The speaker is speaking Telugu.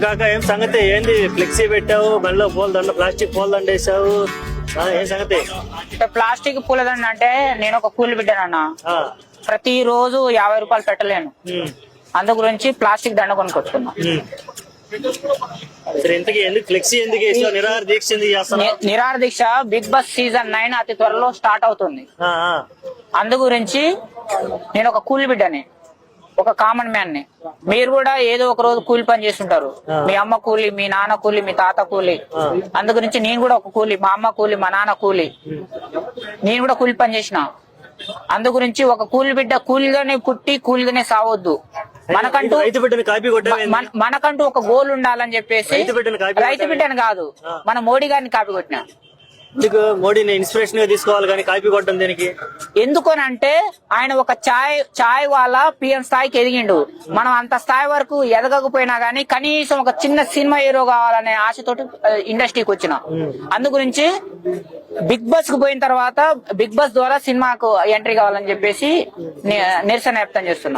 కాక ఏం సంగతి ఏంది ఫ్లెక్సీ పెట్టావు బండిలో పూలదండ ప్లాస్టిక్ పూలదండ వేసావు ఏం సంగతి ప్లాస్టిక్ పూలదండ అంటే నేను ఒక కూలి బిడ్డానన్నా ప్రతి రోజు 50 రూపాయలు పెట్టలేను అందు గురించి ప్లాస్టిక్ దండ కొనుక్కొచ్చుకున్నా ఇంతకీ ఎందుకు ఫ్లెక్సీ ఎందుకు వేసావు నిరాహార దీక్ష ఎందుకు చేస్తావు నిరాహార దీక్ష బిగ్ బాస్ సీజన్ 9 అతి త్వరలో స్టార్ట్ అవుతుంది అందు గురించి నేను ఒక కూలి బిడ్డని ఒక కామన్ మ్యాన్ ని మీరు కూడా ఏదో ఒక రోజు కూలి పని చేస్తుంటారు మీ అమ్మ కూలి మీ నాన్న కూలి మీ తాత కూలి అందు గురించి నేను కూడా ఒక కూలి మా అమ్మ కూలి మా నాన్న కూలి నేను కూడా కూలి పని చేసిన అందు గురించి ఒక కూలి బిడ్డ కూలిగానే పుట్టి కూలిగానే సావద్దు మనకంటూ ఒక గోల్ ఉండాలని చెప్పేసి రైతు బిడ్డని కాదు మన మోడీ గారిని కాపీ కొట్టినా ఎందుకు మోడీని ఇన్స్పిరేషన్ గా తీసుకోవాలి కానీ కాపీ కొట్టడం దీనికి ఎందుకనంటే ఆయన ఒక ఛాయ్ వాళ్ళ పిఎం స్థాయికి ఎదిగిండు మనం అంత స్థాయి వరకు ఎదగకపోయినా గానీ కనీసం ఒక చిన్న సినిమా హీరో కావాలనే ఆశతోటి ఇండస్ట్రీకి వచ్చిన అందు గురించి బిగ్ బాస్ కు పోయిన తర్వాత బిగ్ బాస్ ద్వారా సినిమాకు ఎంట్రీ కావాలని చెప్పేసి నిరసన వ్యక్తం చేస్తున్నా.